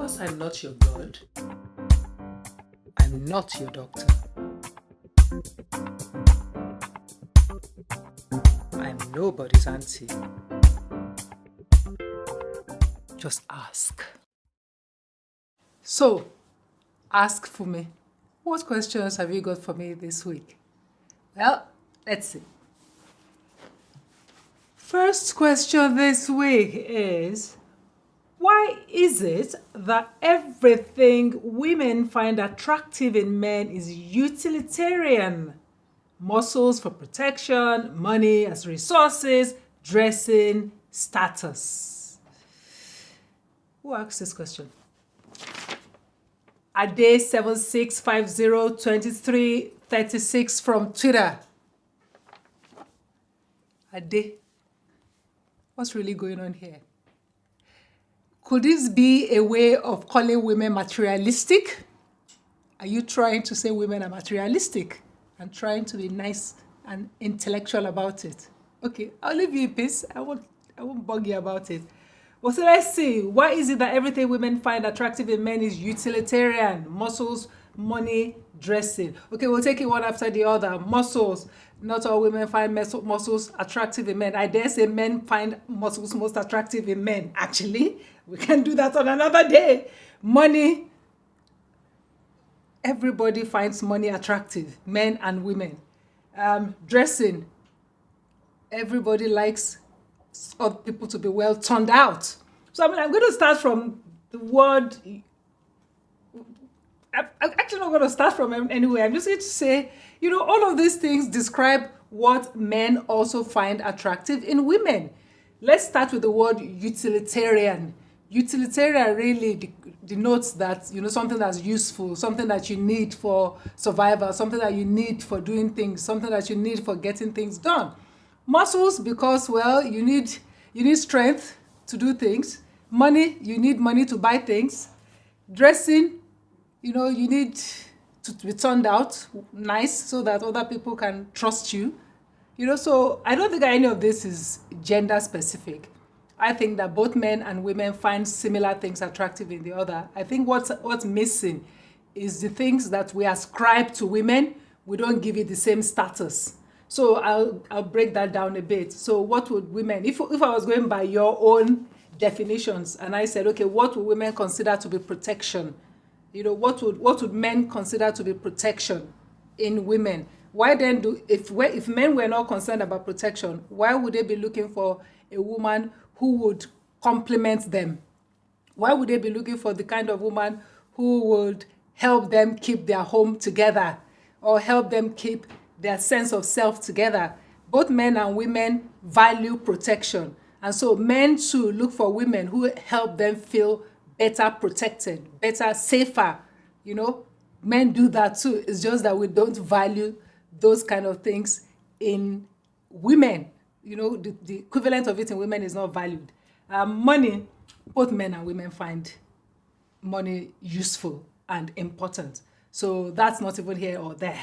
Because I'm not your God, I'm not your doctor. I'm nobody's auntie. Just ask. So, ask FUNMI. What questions have you got for me this week? Well, let's see. First question this week is, why is it that everything women find attractive in men is utilitarian? Muscles for protection, money as resources, dressing, status. Who asked this question? Ade76502336 from Twitter. Ade, what's really going on here? Could this be a way of calling women materialistic? Are you trying to say women are materialistic and trying to be nice and intellectual about it? Okay, I'll leave you in peace. I won't bug you about it. Well, so let's see. Why is it that everything women find attractive in men is utilitarian? Muscles, money, dressing. Okay, we'll take it one after the other. Muscles. Not all women find muscles attractive in men. I dare say men find muscles most attractive in men. Actually, we can do that on another day. Money. Everybody finds money attractive, men and women. Dressing. Everybody likes other people to be well turned out. So I'm going to start from the word. I'm actually not going to start from anywhere. I'm just going to say, all of these things describe what men also find attractive in women. Let's start with the word utilitarian. Utilitarian really denotes that, something that's useful, something that you need for survival, something that you need for doing things, something that you need for getting things done. Muscles, because, well, you need strength to do things. Money, you need money to buy things. Dressing, you need to be turned out nice so that other people can trust you. So I don't think any of this is gender specific. I think that both men and women find similar things attractive in the other. I think what's missing is the things that we ascribe to women, we don't give it the same status. So I'll break that down a bit. So what would women, if I was going by your own definitions and I said, okay, what would women consider to be protection? What would men consider to be protection in women? Why then if men were not concerned about protection, why would they be looking for a woman who would complement them? Why would they be looking for the kind of woman who would help them keep their home together or help them keep their sense of self together? Both men and women value protection. And so men too look for women who help them feel better protected, better, safer. Men do that too. It's just that we don't value those kind of things in women. The equivalent of it in women is not valued. Money, both men and women find money useful and important. So that's not even here or there.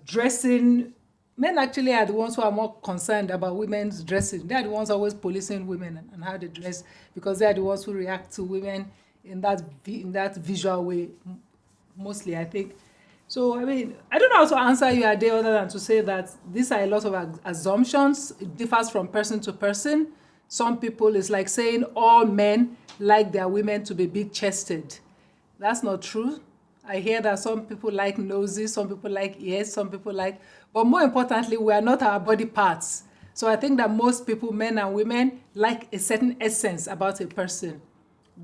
Dressing, men actually are the ones who are more concerned about women's dressing. They are the ones always policing women and how they dress, because they are the ones who react to women in that visual way, mostly, I think. So, I don't know how to answer you, Ade, other than to say that these are a lot of assumptions. It differs from person to person. Some people, it's like saying all men like their women to be big-chested. That's not true. I hear that some people like noses, some people like ears, some people like... But more importantly, we are not our body parts. So I think that most people, men and women, like a certain essence about a person.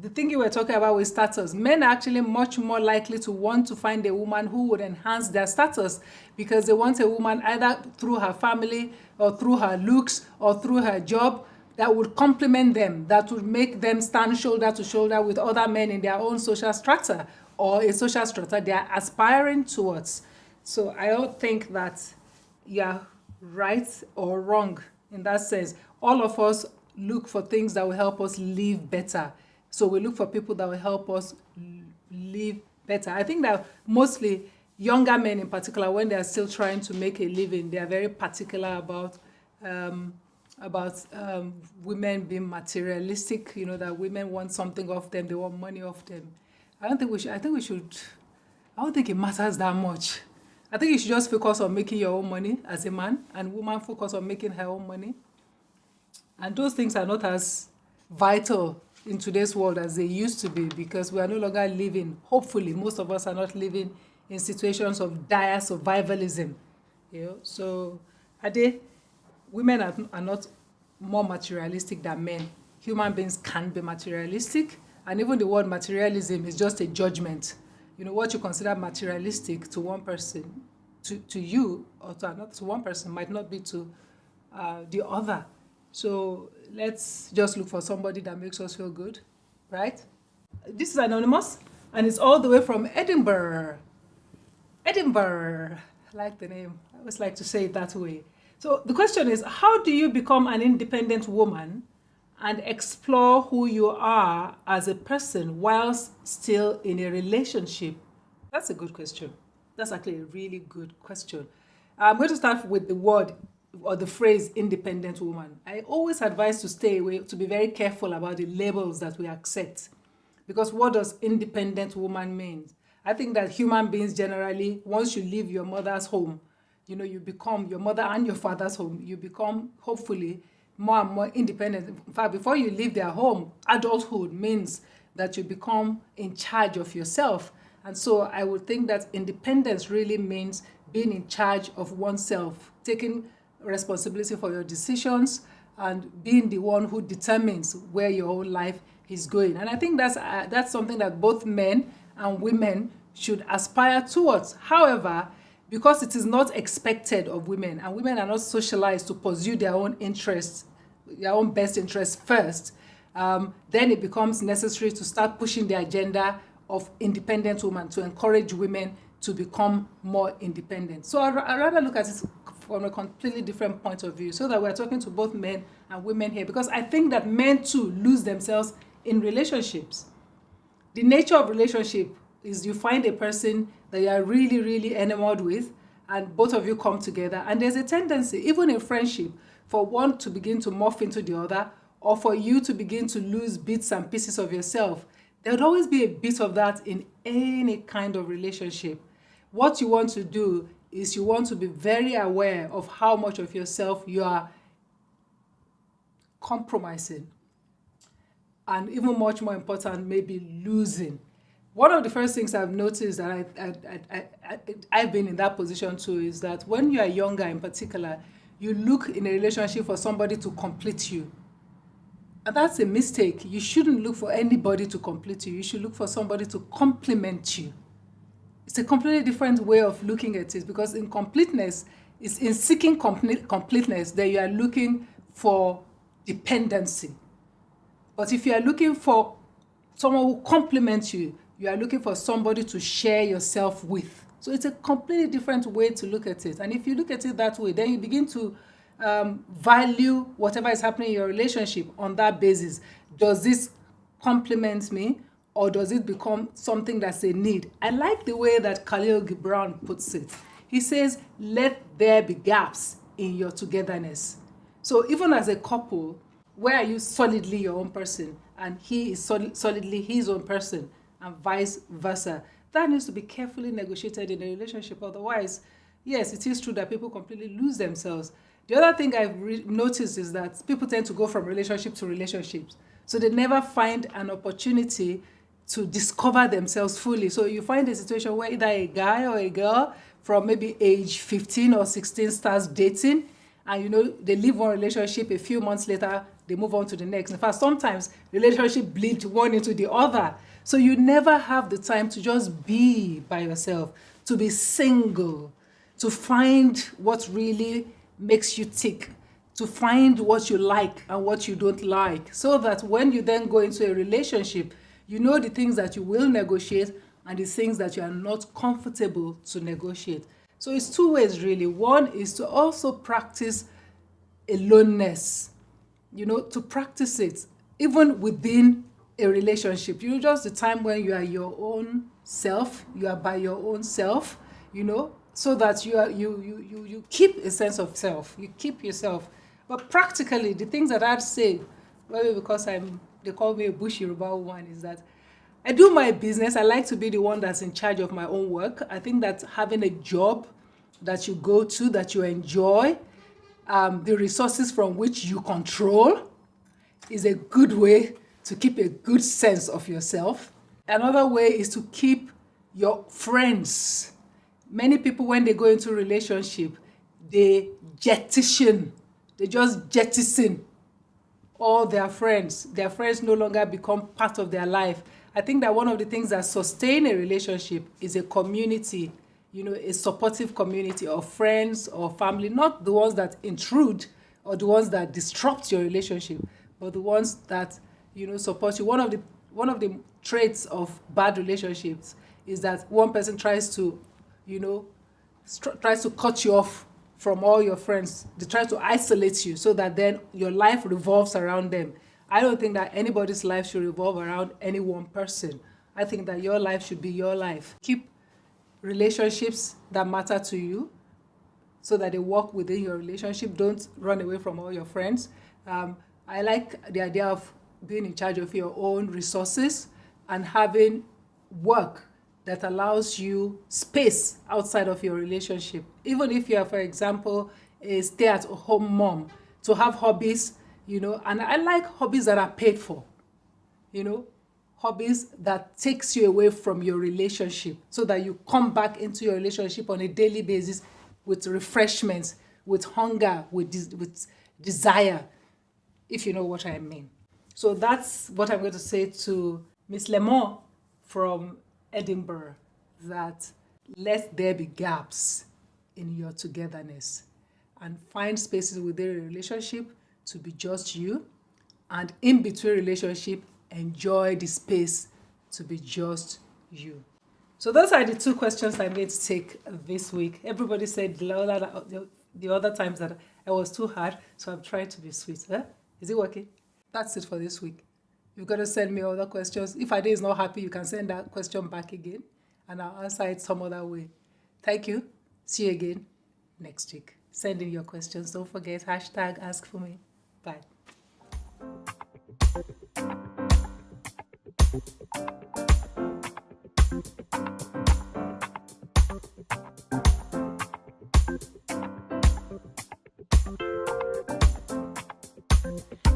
The thing you were talking about with status, men are actually much more likely to want to find a woman who would enhance their status, because they want a woman either through her family or through her looks or through her job that would complement them, that would make them stand shoulder to shoulder with other men in their own social strata or a social strata they are aspiring towards. So I don't think that you're right or wrong in that sense. All of us look for things that will help us live better. So we look for people that will help us live better. I think that mostly younger men in particular, when they are still trying to make a living, they are very particular about about women being materialistic, that women want something off them, they want money off them. I don't think we should, I think we should, I don't think it matters that much. I think you should just focus on making your own money as a man, and woman focus on making her own money. And those things are not as vital in today's world as they used to be, because we are no longer living, hopefully, most of us are not living in situations of dire survivalism. So women are not more materialistic than men. Human beings can be materialistic, and even the word materialism is just a judgment. What you consider materialistic to one person, to you, or to one person, might not be to the other. So let's just look for somebody that makes us feel good, right? This is anonymous, and it's all the way from Edinburgh. Edinburgh. I like the name. I always like to say it that way. So the question is, how do you become an independent woman and explore who you are as a person whilst still in a relationship? That's a good question. That's actually a really good question. I'm going to start with the word or the phrase independent woman. I always advise to stay away, to be very careful about the labels that we accept. Because what does independent woman mean? I think that human beings generally, once you leave your mother's home, you become your mother and your father's home. You become, hopefully, more and more independent. In fact, before you leave their home, adulthood means that you become in charge of yourself. And so I would think that independence really means being in charge of oneself, taking responsibility for your decisions, and being the one who determines where your whole life is going. And I think that's something that both men and women should aspire towards. However, because it is not expected of women, and women are not socialized to pursue their own interests, their own best interests first, then it becomes necessary to start pushing the agenda of independent women, to encourage women to become more independent. So I'd rather look at it from a completely different point of view, so that we're talking to both men and women here, because I think that men too lose themselves in relationships. The nature of relationship is you find a person that you are really, really enamored with, and both of you come together, and there's a tendency, even in friendship, for one to begin to morph into the other, or for you to begin to lose bits and pieces of yourself. There would always be a bit of that in any kind of relationship. What you want to do is you want to be very aware of how much of yourself you are compromising, and even much more important, maybe losing. One of the first things I've noticed that I've been in that position too is that when you are younger in particular, you look in a relationship for somebody to complete you. And that's a mistake. You shouldn't look for anybody to complete you. You should look for somebody to complement you. It's a completely different way of looking at it, because in completeness, it's in seeking completeness that you are looking for dependency. But if you are looking for someone who complements you, you are looking for somebody to share yourself with. So it's a completely different way to look at it. And if you look at it that way, then you begin to value whatever is happening in your relationship on that basis. Does this complement me, or does it become something that's a need? I like the way that Khalil Gibran puts it. He says, let there be gaps in your togetherness. So even as a couple, where are you solidly your own person, and he is solidly his own person, and vice versa? That needs to be carefully negotiated in a relationship. Otherwise, yes, it is true that people completely lose themselves. The other thing I've noticed is that people tend to go from relationship to relationships. So they never find an opportunity to discover themselves fully. So you find a situation where either a guy or a girl from maybe age 15 or 16 starts dating, and they leave one relationship, a few months later they move on to the next. In fact, sometimes relationship bleed one into the other. So you never have the time to just be by yourself, to be single, to find what really makes you tick, to find what you like and what you don't like, so that when you then go into a relationship, you know the things that you will negotiate and the things that you are not comfortable to negotiate. So it's two ways really. One is to also practice aloneness, to practice it even within a relationship. Just the time when you are your own self, you are by your own self, so that you keep a sense of self. You keep yourself But practically, the things that I'd say, maybe because they call me a bush Yoruba woman, is that I do my business. I like to be the one that's in charge of my own work. I think that having a job that you go to, that you enjoy, the resources from which you control, is a good way to keep a good sense of yourself. Another way is to keep your friends. Many people, when they go into a relationship, they just jettison all their friends. Their friends no longer become part of their life. I think that one of the things that sustain a relationship is a community, a supportive community of friends or family, not the ones that intrude or the ones that disrupt your relationship, but the ones that, support you. One of the traits of bad relationships is that one person tries to cut you off from all your friends. They try to isolate you so that then your life revolves around them. I don't think that anybody's life should revolve around any one person. I think that your life should be your life. Keep relationships that matter to you so that they work within your relationship. Don't run away from all your friends. I like the idea of being in charge of your own resources and having work that allows you space outside of your relationship. Even if you are, for example, a stay-at-home mom, to have hobbies, and I like hobbies that are paid for, hobbies that takes you away from your relationship so that you come back into your relationship on a daily basis with refreshments, with hunger, with desire, if you know what I mean. So that's what I'm going to say to Miss Lemon from Edinburgh, that let there be gaps in your togetherness and find spaces within a relationship to be just you, and in between relationship, enjoy the space to be just you. So those are the 2 questions I'm going to take this week. Everybody said the other times that I was too hard, so I'm trying to be sweet. Huh? Is it working? That's it for this week. You've got to send me other questions. If Ade is not happy, you can send that question back again, and I'll answer it some other way. Thank you. See you again next week. Send in your questions. Don't forget, #AskFunmi. Bye.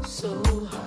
So hard.